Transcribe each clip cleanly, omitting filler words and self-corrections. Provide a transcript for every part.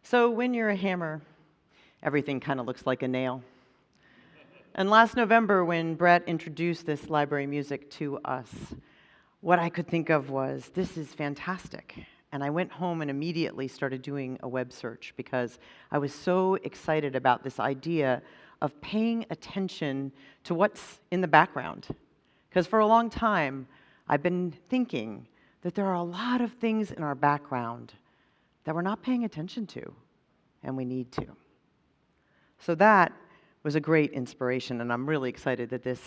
So when you're a hammer, everything kind of looks like a nail. And last November, when Brett introduced this library music to us, what I could think of was, this is fantastic. And I went home and immediately started doing a web search because I was so excited about this idea of paying attention to what's in the background. Because for a long time, I've been thinking that there are a lot of things in our background that we're not paying attention to, and we need to. So that was a great inspiration, and I'm really excited that this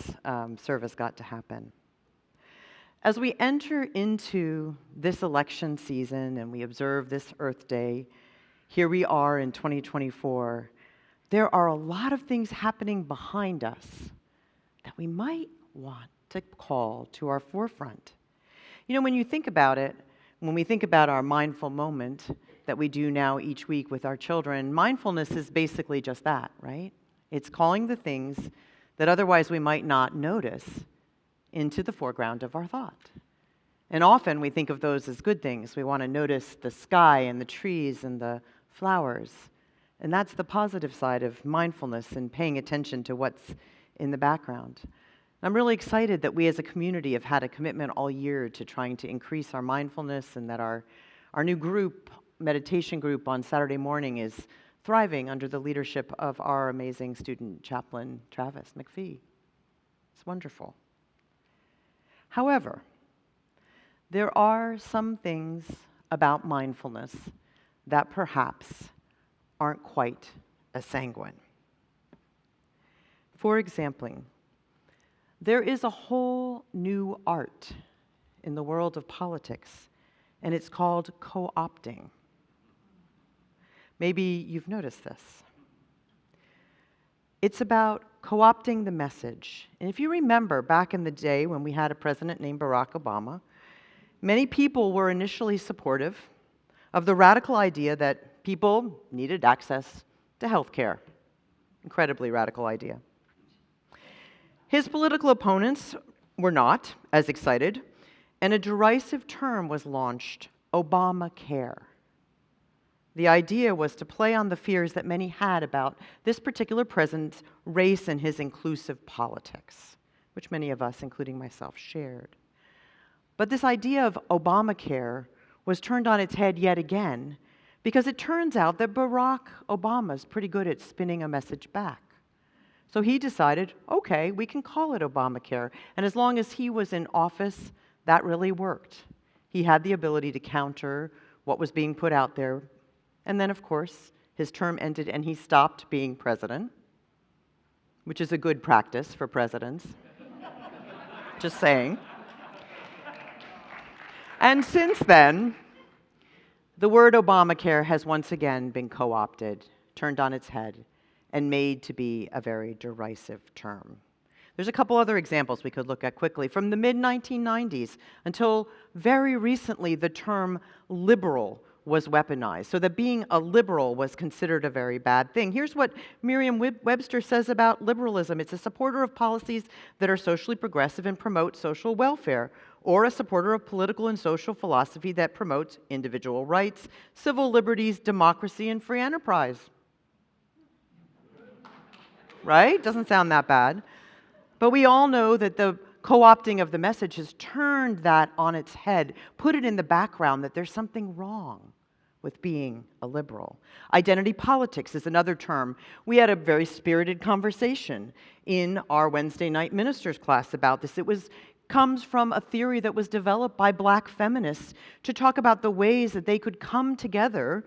service got to happen. As we enter into this election season and we observe this Earth Day, here we are in 2024, there are a lot of things happening behind us that we might want to call to our forefront. You know, when you think about it, when we think about our mindful moment that we do now each week with our children, mindfulness is basically just that, right? It's calling the things that otherwise we might not notice into the foreground of our thought. And often we think of those as good things. We want to notice the sky and the trees and the flowers. And that's the positive side of mindfulness and paying attention to what's in the background. I'm really excited that we as a community have had a commitment all year to trying to increase our mindfulness, and that our new group, meditation group on Saturday morning, is thriving under the leadership of our amazing student chaplain, Travis McPhee. It's wonderful. However, there are some things about mindfulness that perhaps aren't quite as sanguine. For example, there is a whole new art in the world of politics, and it's called co-opting. Maybe you've noticed this. It's about co-opting the message. And if you remember back in the day when we had a president named Barack Obama, many people were initially supportive of the radical idea that people needed access to health care. Incredibly radical idea. His political opponents were not as excited, and a derisive term was launched, Obamacare. The idea was to play on the fears that many had about this particular president's race and his inclusive politics, which many of us, including myself, shared. But this idea of Obamacare was turned on its head yet again, because it turns out that Barack Obama is pretty good at spinning a message back. So he decided, okay, we can call it Obamacare. And as long as he was in office, that really worked. He had the ability to counter what was being put out there. And then, of course, his term ended and he stopped being president, which is a good practice for presidents. Just saying. And since then, the word Obamacare has once again been co-opted, turned on its head, and made to be a very derisive term. There's a couple other examples we could look at quickly. From the mid-1990s until very recently, the term liberal was weaponized, so that being a liberal was considered a very bad thing. Here's what Merriam-Webster says about liberalism. It's a supporter of policies that are socially progressive and promote social welfare, or a supporter of political and social philosophy that promotes individual rights, civil liberties, democracy, and free enterprise. Right? Doesn't sound that bad. But we all know that the co-opting of the message has turned that on its head, put it in the background that there's something wrong with being a liberal. Identity politics is another term. We had a very spirited conversation in our Wednesday night ministers class about this. It comes from a theory that was developed by Black feminists to talk about the ways that they could come together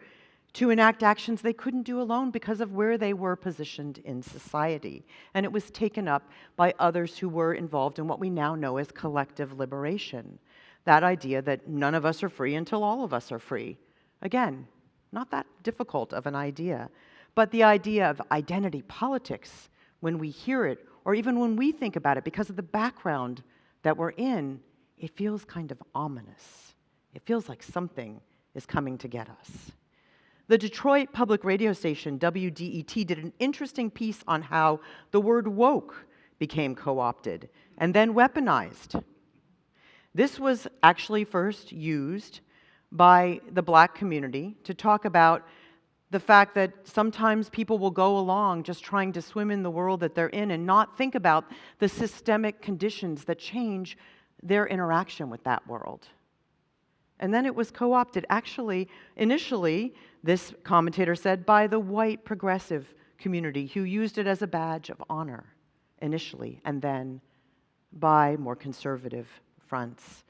to enact actions they couldn't do alone because of where they were positioned in society. And it was taken up by others who were involved in what we now know as collective liberation. That idea that none of us are free until all of us are free. Again, not that difficult of an idea. But the idea of identity politics, when we hear it, or even when we think about it, because of the background that we're in, it feels kind of ominous. It feels like something is coming to get us. The Detroit public radio station, WDET, did an interesting piece on how the word woke became co-opted and then weaponized. This was actually first used by the Black community to talk about The fact that sometimes people will go along just trying to swim in the world that they're in and not think about the systemic conditions that change their interaction with that world. And then it was co-opted, actually, initially, this commentator said, by the white progressive community who used it as a badge of honor initially, and then by more conservative fronts.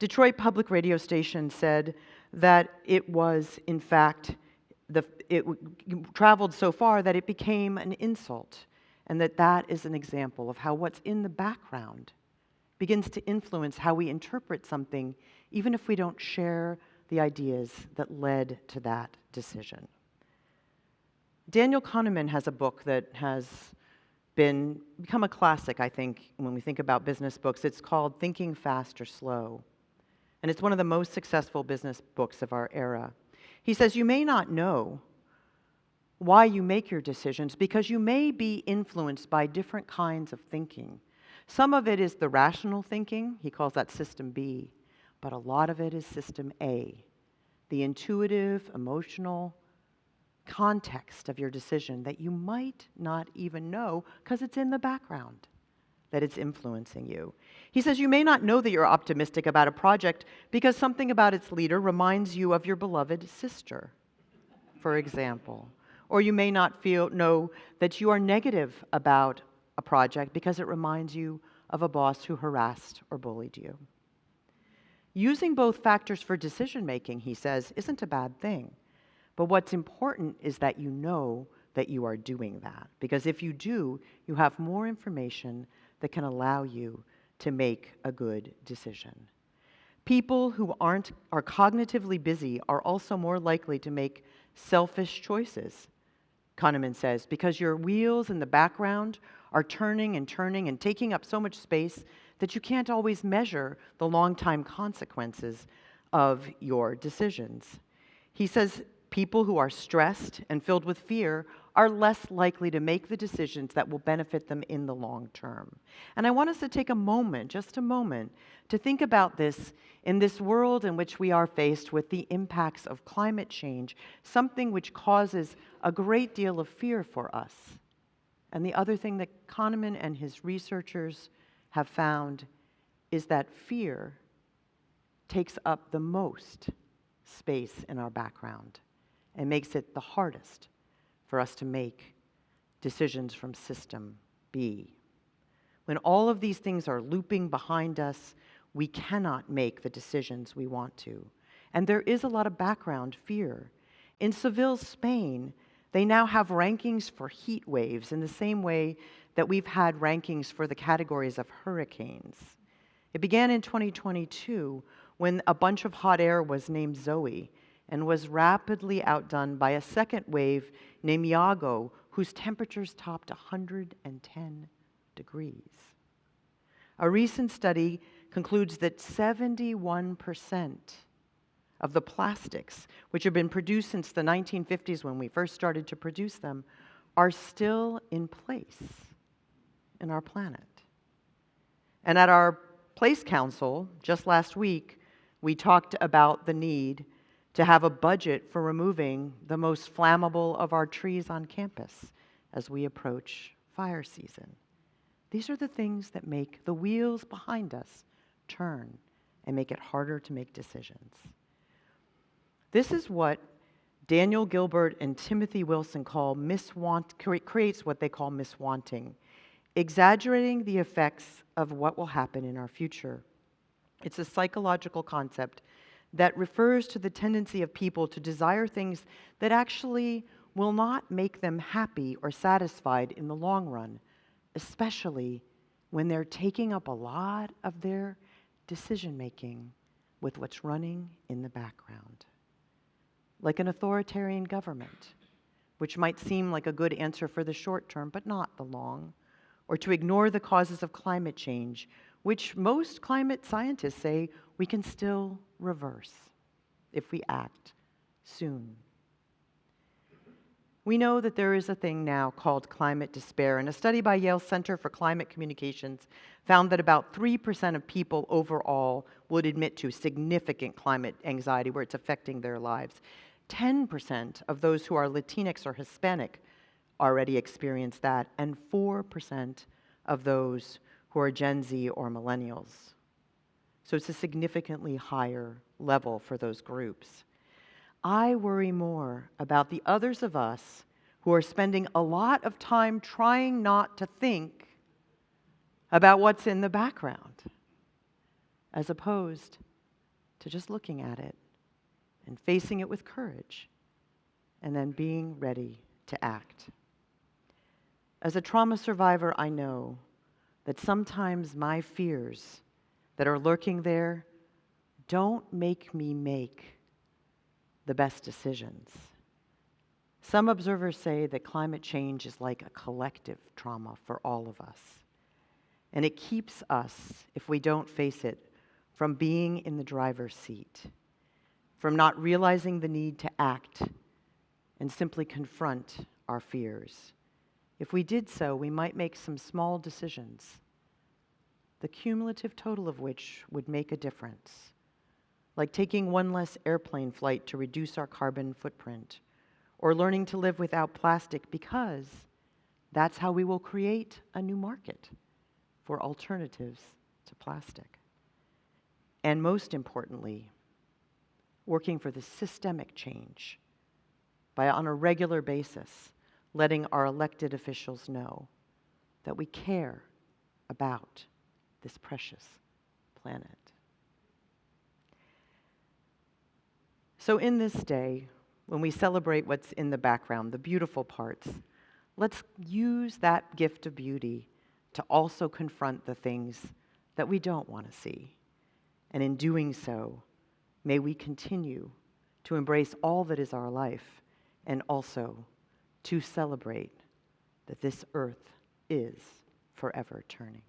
Detroit Public Radio Station said that it was, in fact, it traveled so far that it became an insult, and that is an example of how what's in the background begins to influence how we interpret something, even if we don't share the ideas that led to that decision. Daniel Kahneman has a book that has become a classic, I think, when we think about business books. It's called Thinking Fast or Slow, and it's one of the most successful business books of our era. He says, you may not know why you make your decisions because you may be influenced by different kinds of thinking. Some of it is the rational thinking, he calls that System B, but a lot of it is System A, the intuitive, emotional context of your decision that you might not even know because it's in the background, that it's influencing you. He says you may not know that you're optimistic about a project because something about its leader reminds you of your beloved sister, for example. Or you may not know that you are negative about a project because it reminds you of a boss who harassed or bullied you. Using both factors for decision making, he says, isn't a bad thing. But what's important is that you know that you are doing that. Because if you do, you have more information that can allow you to make a good decision. People who are cognitively busy are also more likely to make selfish choices, Kahneman says, because your wheels in the background are turning and turning and taking up so much space that you can't always measure the long-time consequences of your decisions. He says people who are stressed and filled with fear are less likely to make the decisions that will benefit them in the long term. And I want us to take a moment, just a moment, to think about this in this world in which we are faced with the impacts of climate change, something which causes a great deal of fear for us. And the other thing that Kahneman and his researchers have found is that fear takes up the most space in our background and makes it the hardest for us to make decisions from System B. When all of these things are looping behind us, we cannot make the decisions we want to. And there is a lot of background fear. In Seville, Spain, they now have rankings for heat waves in the same way that we've had rankings for the categories of hurricanes. It began in 2022 when a bunch of hot air was named Zoe and was rapidly outdone by a second wave named Iago, whose temperatures topped 110 degrees. A recent study concludes that 71% of the plastics, which have been produced since the 1950s when we first started to produce them, are still in place in our planet. And at our Place Council, just last week, we talked about the need to have a budget for removing the most flammable of our trees on campus as we approach fire season. These are the things that make the wheels behind us turn and make it harder to make decisions. This is what Daniel Gilbert and Timothy Wilson creates what they call miswanting, exaggerating the effects of what will happen in our future. It's a psychological concept that refers to the tendency of people to desire things that actually will not make them happy or satisfied in the long run, especially when they're taking up a lot of their decision-making with what's running in the background. Like an authoritarian government, which might seem like a good answer for the short term, but not the long, or to ignore the causes of climate change, which most climate scientists say we can still reverse if we act soon. We know that there is a thing now called climate despair, and a study by Yale Center for Climate Communications found that about 3% of people overall would admit to significant climate anxiety where it's affecting their lives. 10% of those who are Latinx or Hispanic already experience that, and 4% of those who are Gen Z or millennials. So it's a significantly higher level for those groups. I worry more about the others of us who are spending a lot of time trying not to think about what's in the background, as opposed to just looking at it and facing it with courage, and then being ready to act. As a trauma survivor, I know that sometimes my fears that are lurking there don't make me make the best decisions. Some observers say that climate change is like a collective trauma for all of us. And it keeps us, if we don't face it, from being in the driver's seat, from not realizing the need to act and simply confront our fears. If we did so, we might make some small decisions, the cumulative total of which would make a difference, like taking one less airplane flight to reduce our carbon footprint, or learning to live without plastic, because that's how we will create a new market for alternatives to plastic. And most importantly, working for the systemic change by, on a regular basis, letting our elected officials know that we care about this precious planet. So in this day, when we celebrate what's in the background, the beautiful parts, let's use that gift of beauty to also confront the things that we don't want to see. And in doing so, may we continue to embrace all that is our life, and also to celebrate that this earth is forever turning.